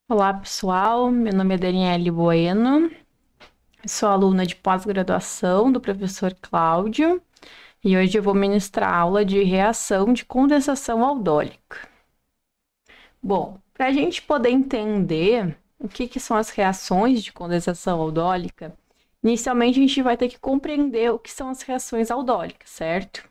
Olá, pessoal. Meu nome é Daniele Bueno. Sou aluna de pós-graduação do professor Cláudio e hoje eu vou ministrar aula de reação de condensação aldólica. Bom, para a gente poder entender o que são as reações de condensação aldólica, inicialmente a gente vai ter que compreender o que são as reações aldólicas, certo?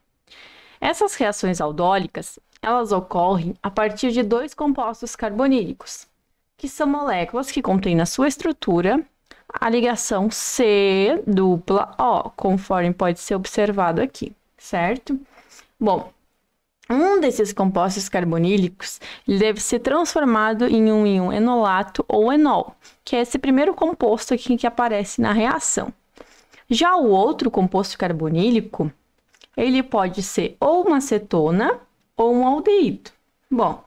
Essas reações aldólicas, elas ocorrem a partir de dois compostos carbonílicos, que são moléculas que contêm na sua estrutura a ligação C dupla O, conforme pode ser observado aqui, certo? Bom, um desses compostos carbonílicos deve ser transformado em um íon enolato ou enol, que é esse primeiro composto aqui que aparece na reação. Já o outro composto carbonílico, ele pode ser ou uma acetona ou um aldeído. Bom,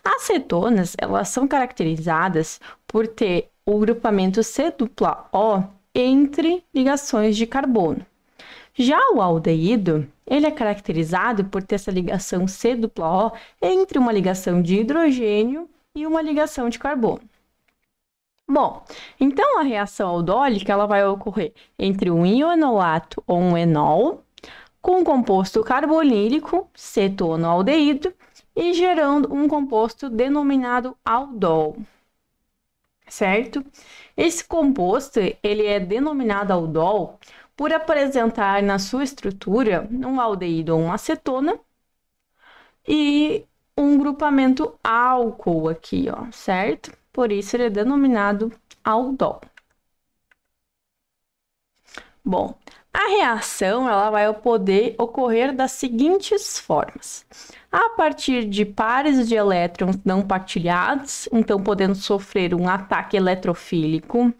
as cetonas, elas são caracterizadas por ter o grupamento C-O entre ligações de carbono. Já o aldeído, ele é caracterizado por ter essa ligação C-O entre uma ligação de hidrogênio e uma ligação de carbono. Bom, então a reação aldólica ela vai ocorrer entre um íon enolato ou um enol com um composto carbonílico, cetonoaldeído, e gerando um composto denominado aldol, certo? Esse composto, ele é denominado aldol por apresentar na sua estrutura um aldeído ou uma acetona e um grupamento álcool aqui, ó, certo? Por isso ele é denominado aldol. Bom, a reação ela vai poder ocorrer das seguintes formas. A partir de pares de elétrons não partilhados, então podendo sofrer um ataque eletrofílico,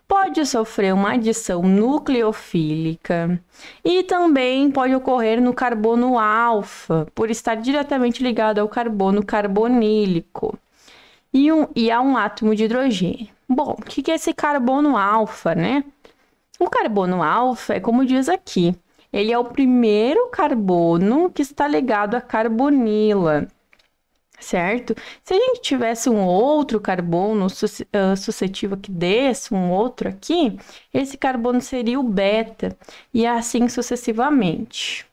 pode sofrer uma adição nucleofílica e também pode ocorrer no carbono alfa, por estar diretamente ligado ao carbono carbonílico e a um átomo de hidrogênio. Bom, o que é esse carbono alfa, né? O carbono alfa é como diz aqui, ele é o primeiro carbono que está ligado à carbonila, certo? Se a gente tivesse um outro carbono suscetível que desse um outro aqui, esse carbono seria o beta, e assim sucessivamente.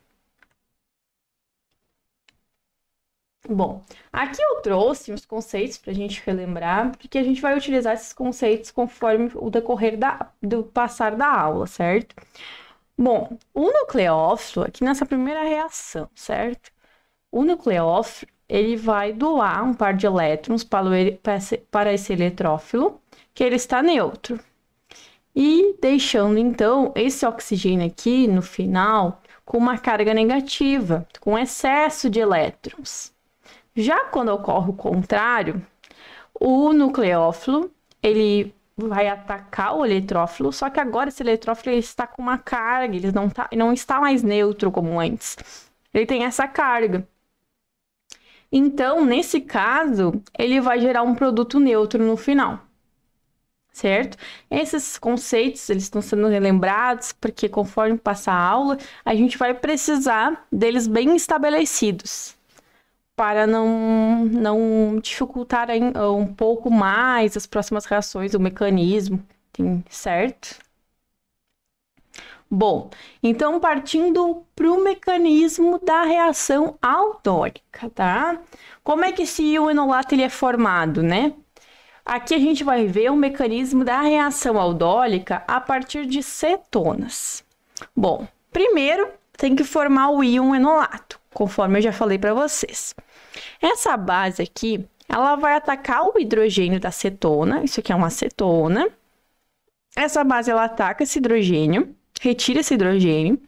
Bom, aqui eu trouxe uns conceitos para a gente relembrar, porque a gente vai utilizar esses conceitos conforme o decorrer do passar da aula, certo? Bom, o nucleófilo, aqui nessa primeira reação, certo? O nucleófilo, ele vai doar um par de elétrons para esse eletrófilo, que ele está neutro. E deixando, então, esse oxigênio aqui no final com uma carga negativa, com excesso de elétrons. Já quando ocorre o contrário, o nucleófilo, ele vai atacar o eletrófilo, só que agora esse eletrófilo está com uma carga, ele não está mais neutro como antes. Ele tem essa carga. Então, nesse caso, ele vai gerar um produto neutro no final, certo? Esses conceitos, eles estão sendo relembrados, porque conforme passar a aula, a gente vai precisar deles bem estabelecidos, para não dificultar um pouco mais as próximas reações, o mecanismo, certo? Bom, então partindo para o mecanismo da reação aldólica, tá? Como é que esse íon enolato ele é formado, né? Aqui a gente vai ver o mecanismo da reação aldólica a partir de cetonas. Bom, primeiro tem que formar o íon enolato, conforme eu já falei para vocês. Essa base aqui, ela vai atacar o hidrogênio da cetona, isso aqui é uma acetona. Essa base, ela ataca esse hidrogênio, retira esse hidrogênio.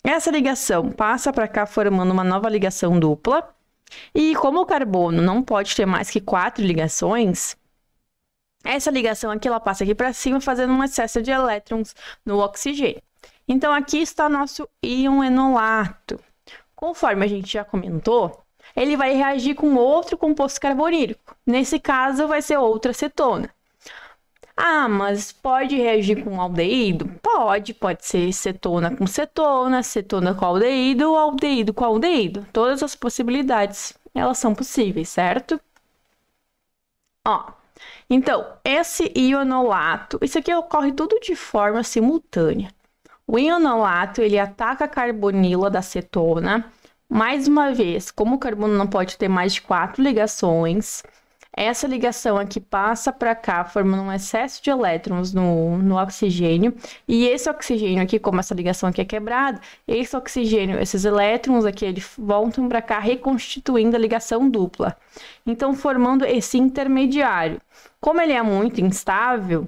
Essa ligação passa para cá, formando uma nova ligação dupla. E como o carbono não pode ter mais que 4 ligações, essa ligação aqui, ela passa aqui para cima, fazendo um excesso de elétrons no oxigênio. Então, aqui está nosso íon enolato. Conforme a gente já comentou, ele vai reagir com outro composto carbonílico. Nesse caso, vai ser outra acetona. Ah, mas pode reagir com aldeído? Pode ser cetona com cetona, cetona com aldeído ou aldeído com aldeído. Todas as possibilidades, elas são possíveis, certo? Ó, Então, esse ionolato, isso aqui ocorre tudo de forma simultânea. O ionolato, ele ataca a carbonila da cetona. Mais uma vez, como o carbono não pode ter mais de 4 ligações, essa ligação aqui passa para cá, formando um excesso de elétrons no oxigênio. E esse oxigênio aqui, como essa ligação aqui é quebrada, esse oxigênio, esses elétrons aqui, eles voltam para cá, reconstituindo a ligação dupla. Então, formando esse intermediário. Como ele é muito instável,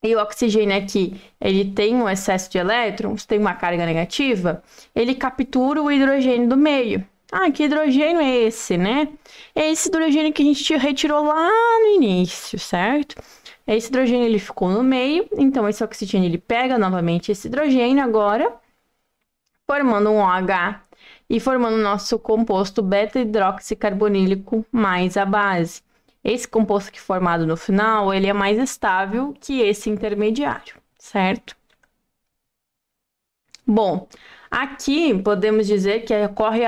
e o oxigênio aqui, ele tem um excesso de elétrons, tem uma carga negativa, ele captura o hidrogênio do meio. Ah, que hidrogênio é esse, né? É esse hidrogênio que a gente retirou lá no início, certo? Esse hidrogênio, ele ficou no meio, então esse oxigênio, ele pega novamente esse hidrogênio agora, formando um OH e formando o nosso composto beta-hidroxicarbonílico mais a base. Esse composto aqui formado no final, ele é mais estável que esse intermediário, certo? Bom, aqui podemos dizer que ocorre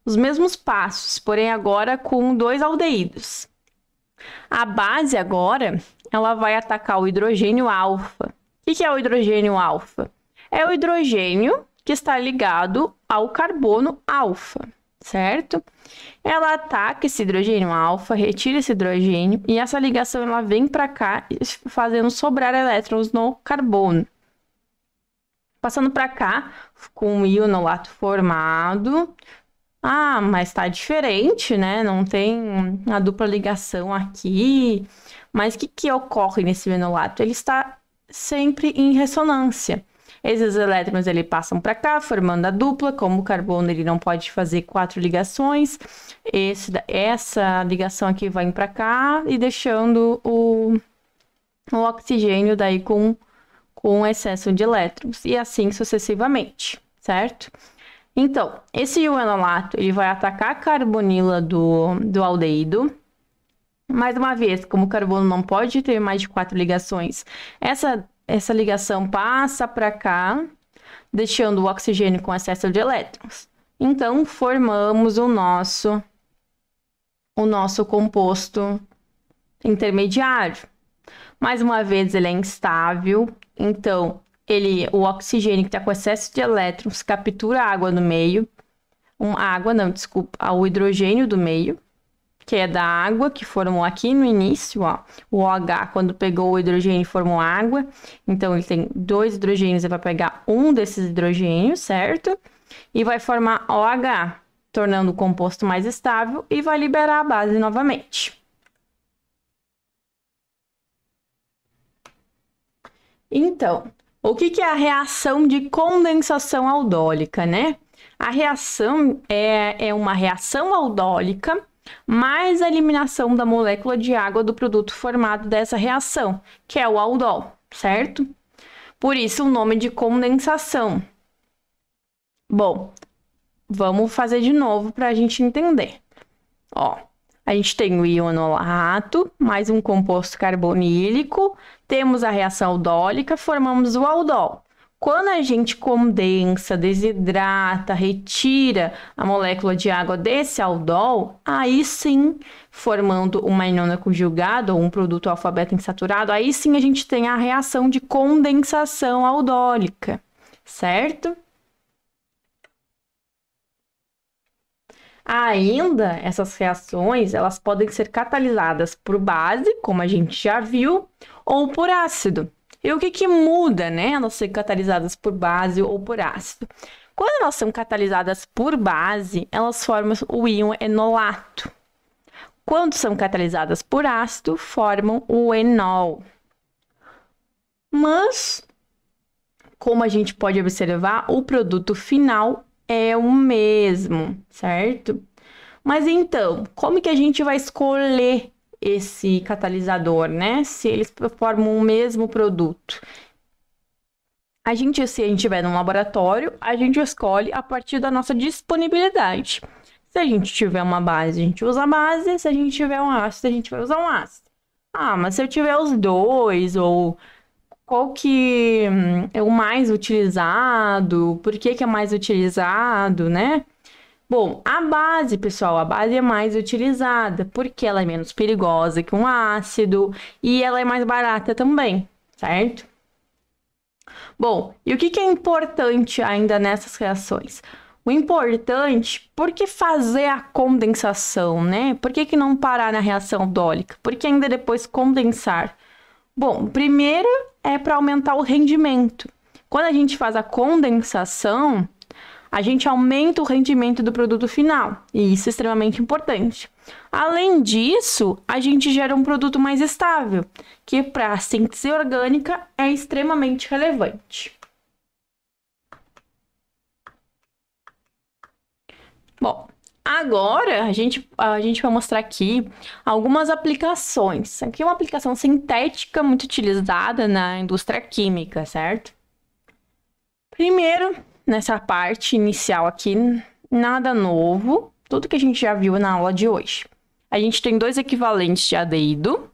os mesmos passos, porém agora com 2 aldeídos. A base agora, ela vai atacar o hidrogênio alfa. O que é o hidrogênio alfa? É o hidrogênio que está ligado ao carbono alfa, certo? Ela ataca esse hidrogênio alfa, retira esse hidrogênio e essa ligação ela vem para cá, fazendo sobrar elétrons no carbono. Passando para cá, com o ionolato formado. Ah, mas tá diferente, né? Não tem a dupla ligação aqui. Mas o que ocorre nesse ionolato? Ele está sempre em ressonância. Esses elétrons ele passam para cá, formando a dupla. Como o carbono ele não pode fazer 4 ligações, essa ligação aqui vai para cá e deixando o oxigênio daí com excesso de elétrons e assim sucessivamente, certo? Então, esse ionolato ele vai atacar a carbonila do aldeído. Mais uma vez, como o carbono não pode ter mais de 4 ligações, essa ligação passa para cá, deixando o oxigênio com excesso de elétrons. Então, formamos o nosso composto intermediário. Mais uma vez, ele é instável, então o oxigênio que está com excesso de elétrons captura a água no meio, o hidrogênio do meio, que é da água que formou aqui no início, ó. O OH, quando pegou o hidrogênio, formou água. Então, ele tem 2 hidrogênios, ele vai pegar um desses hidrogênios, certo? E vai formar OH, tornando o composto mais estável e vai liberar a base novamente. Então, o que é a reação de condensação aldólica, né? A reação é uma reação aldólica mais a eliminação da molécula de água do produto formado dessa reação, que é o aldol, certo? Por isso o nome de condensação. Bom, vamos fazer de novo para a gente entender. Ó, a gente tem o ionolato, mais um composto carbonílico, temos a reação aldólica, formamos o aldol. Quando a gente condensa, desidrata, retira a molécula de água desse aldol, aí sim, formando uma enona conjugada ou um produto alfa-beta insaturado, aí sim a gente tem a reação de condensação aldólica, certo? Ainda, essas reações, elas podem ser catalisadas por base, como a gente já viu, ou por ácido. E o que muda, né? Elas serem catalisadas por base ou por ácido. Quando elas são catalisadas por base, elas formam o íon enolato. Quando são catalisadas por ácido, formam o enol. Mas, como a gente pode observar, o produto final é o mesmo, certo? Mas então, como que a gente vai escolher esse catalisador, né? Se eles formam o mesmo produto. Se a gente estiver num laboratório, a gente escolhe a partir da nossa disponibilidade. Se a gente tiver uma base, a gente usa a base. Se a gente tiver um ácido, a gente vai usar um ácido. Ah, mas se eu tiver os dois, ou qual que é o mais utilizado? Por que é mais utilizado, né? Bom, a base, pessoal, a base é mais utilizada porque ela é menos perigosa que um ácido e ela é mais barata também, certo? Bom, e o que é importante ainda nessas reações? O importante, por que fazer a condensação, né? Por que não parar na reação aldólica? Por que ainda depois condensar? Bom, primeiro é para aumentar o rendimento. Quando a gente faz a condensação, a gente aumenta o rendimento do produto final, e isso é extremamente importante. Além disso, a gente gera um produto mais estável, que para a síntese orgânica é extremamente relevante. Bom, agora a gente vai mostrar aqui algumas aplicações. Aqui é uma aplicação sintética muito utilizada na indústria química, certo? Primeiro, nessa parte inicial aqui, nada novo, tudo que a gente já viu na aula de hoje. A gente tem dois equivalentes de aldeído.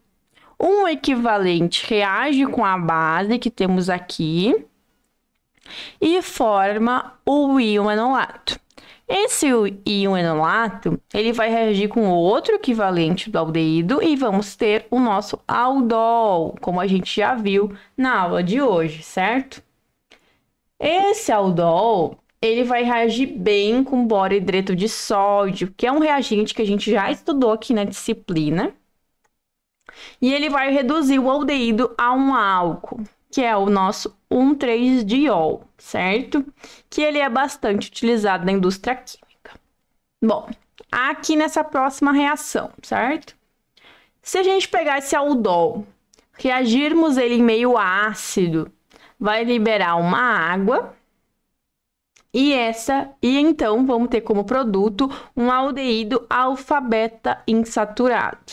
Um equivalente reage com a base que temos aqui e forma o íon enolato. Esse íon enolato, ele vai reagir com outro equivalente do aldeído e vamos ter o nosso aldol, como a gente já viu na aula de hoje, certo? Esse aldol, ele vai reagir bem com borohidreto de sódio, que é um reagente que a gente já estudou aqui na disciplina. E ele vai reduzir o aldeído a um álcool, que é o nosso 1,3-diol, certo? Que ele é bastante utilizado na indústria química. Bom, aqui nessa próxima reação, certo? Se a gente pegar esse aldol, reagirmos ele em meio ácido, vai liberar uma água e então vamos ter como produto um aldeído alfa-beta insaturado.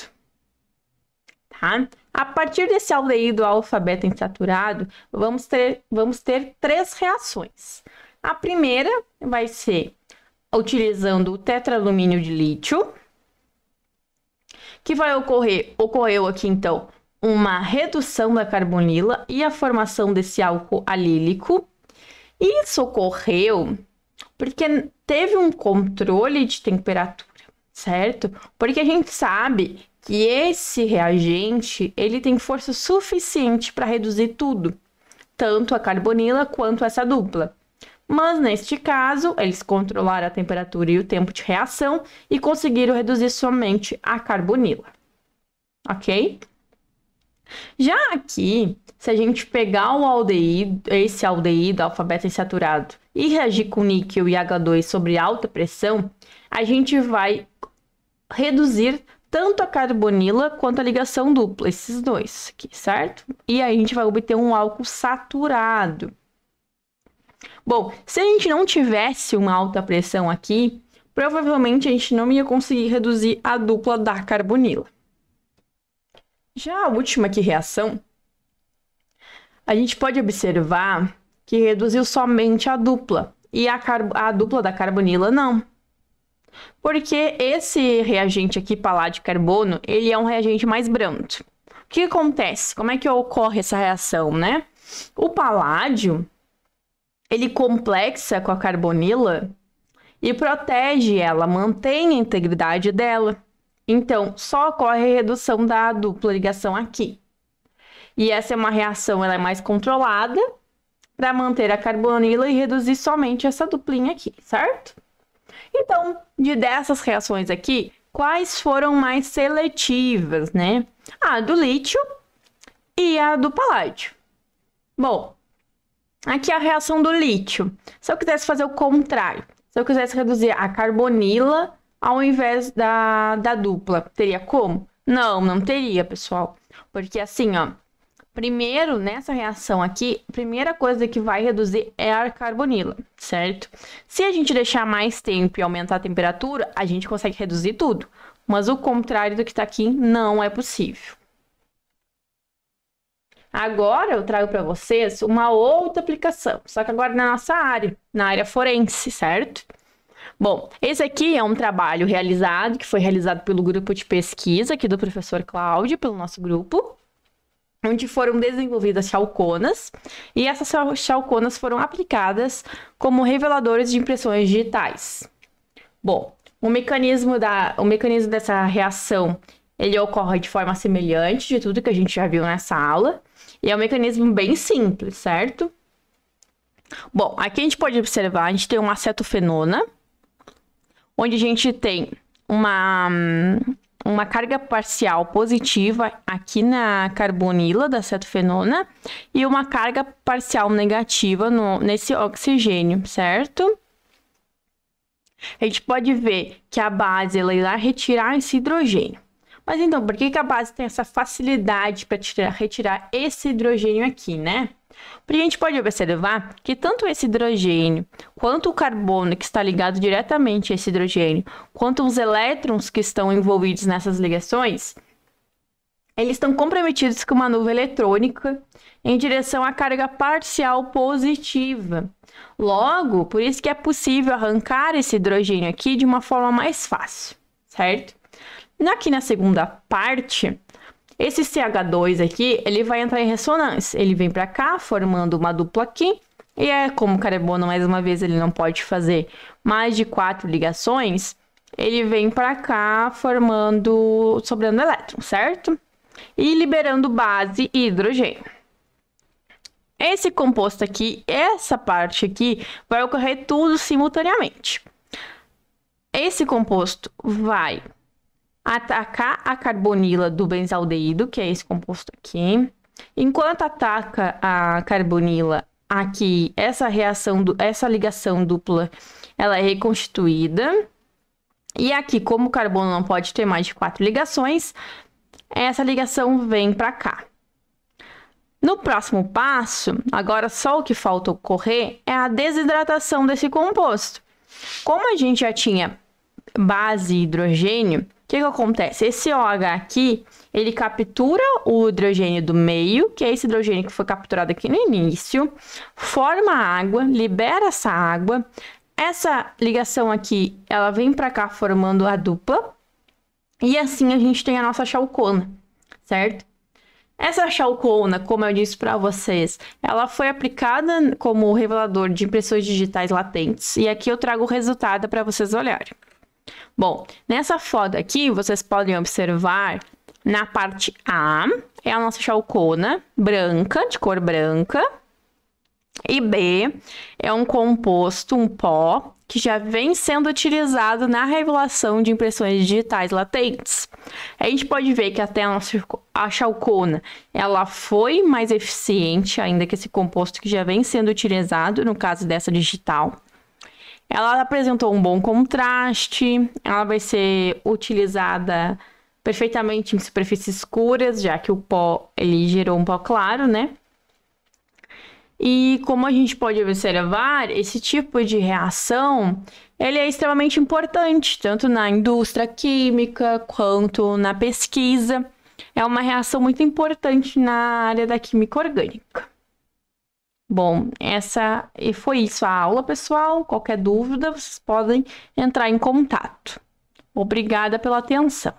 Tá? A partir desse aldeído alfa-beta insaturado, vamos ter três reações. A primeira vai ser utilizando o tetraalumínio de lítio, que vai ocorreu aqui então uma redução da carbonila e a formação desse álcool alílico. Isso ocorreu porque teve um controle de temperatura, certo? Porque a gente sabe que esse reagente, ele tem força suficiente para reduzir tudo, tanto a carbonila quanto essa dupla. Mas, neste caso, eles controlaram a temperatura e o tempo de reação e conseguiram reduzir somente a carbonila, ok? Já aqui, se a gente pegar o aldeído, esse aldeído alfa-beta insaturado e reagir com níquel e H2 sobre alta pressão, a gente vai reduzir tanto a carbonila quanto a ligação dupla, esses dois aqui, certo? E aí a gente vai obter um álcool saturado. Bom, se a gente não tivesse uma alta pressão aqui, provavelmente a gente não ia conseguir reduzir a dupla da carbonila. Já a última aqui reação, a gente pode observar que reduziu somente a dupla e a dupla da carbonila não. Porque esse reagente aqui, paládio de carbono, ele é um reagente mais brando. O que acontece? Como é que ocorre essa reação, né? O paládio, ele complexa com a carbonila e protege ela, mantém a integridade dela. Então, só ocorre a redução da dupla ligação aqui. E essa é uma reação, ela é mais controlada para manter a carbonila e reduzir somente essa duplinha aqui, certo? Então, dessas reações aqui, quais foram mais seletivas, né? A do lítio e a do paládio. Bom, aqui a reação do lítio. Se eu quisesse fazer o contrário, se eu quisesse reduzir a carbonila ao invés da dupla, teria como? Não teria, pessoal. Porque assim, ó, primeiro, nessa reação aqui, a primeira coisa que vai reduzir é a carbonila, certo? Se a gente deixar mais tempo e aumentar a temperatura, a gente consegue reduzir tudo. Mas o contrário do que está aqui não é possível. Agora eu trago para vocês uma outra aplicação, só que agora na nossa área, na área forense, certo? Bom, esse aqui é um trabalho que foi realizado pelo grupo de pesquisa aqui do professor Cláudio, pelo nosso grupo, onde foram desenvolvidas chalconas, e essas chalconas foram aplicadas como reveladores de impressões digitais. Bom, o mecanismo dessa reação, ele ocorre de forma semelhante de tudo que a gente já viu nessa aula. E é um mecanismo bem simples, certo? Bom, aqui a gente pode observar, a gente tem uma acetofenona, onde a gente tem uma carga parcial positiva aqui na carbonila da acetofenona e uma carga parcial negativa nesse oxigênio, certo? A gente pode ver que a base ela irá retirar esse hidrogênio. Mas então, por que a base tem essa facilidade para retirar esse hidrogênio aqui, né? Porque a gente pode observar que tanto esse hidrogênio, quanto o carbono que está ligado diretamente a esse hidrogênio, quanto os elétrons que estão envolvidos nessas ligações, eles estão comprometidos com uma nuvem eletrônica em direção à carga parcial positiva. Logo, por isso que é possível arrancar esse hidrogênio aqui de uma forma mais fácil, certo? Aqui na segunda parte, esse CH2 aqui, ele vai entrar em ressonância. Ele vem para cá, formando uma dupla aqui. E como o carbono, mais uma vez, ele não pode fazer mais de 4 ligações, ele vem para cá, sobrando elétron, certo? E liberando base e hidrogênio. Esse composto aqui, essa parte aqui, vai ocorrer tudo simultaneamente. Esse composto vai atacar a carbonila do benzaldeído, que é esse composto aqui. Enquanto ataca a carbonila aqui, essa ligação dupla, ela é reconstituída. E aqui, como o carbono não pode ter mais de 4 ligações, essa ligação vem para cá. No próximo passo, agora só o que falta ocorrer é a desidratação desse composto. Como a gente já tinha base e hidrogênio, o que acontece? Esse OH aqui, ele captura o hidrogênio do meio, que é esse hidrogênio que foi capturado aqui no início, forma água, libera essa água. Essa ligação aqui, ela vem para cá formando a dupla. E assim a gente tem a nossa chalcona, certo? Essa chalcona, como eu disse para vocês, ela foi aplicada como revelador de impressões digitais latentes. E aqui eu trago o resultado para vocês olharem. Bom, nessa foto aqui, vocês podem observar, na parte A, é a nossa chalcona branca, de cor branca. E B, é um composto, um pó, que já vem sendo utilizado na revelação de impressões digitais latentes. A gente pode ver que até a chalcona, ela foi mais eficiente ainda que esse composto que já vem sendo utilizado, no caso dessa digital. Ela apresentou um bom contraste, ela vai ser utilizada perfeitamente em superfícies escuras, já que o pó, ele gerou um pó claro, né? E como a gente pode observar, esse tipo de reação, ele é extremamente importante, tanto na indústria química quanto na pesquisa. É uma reação muito importante na área da química orgânica. Bom, foi isso a aula, pessoal. Qualquer dúvida, vocês podem entrar em contato. Obrigada pela atenção.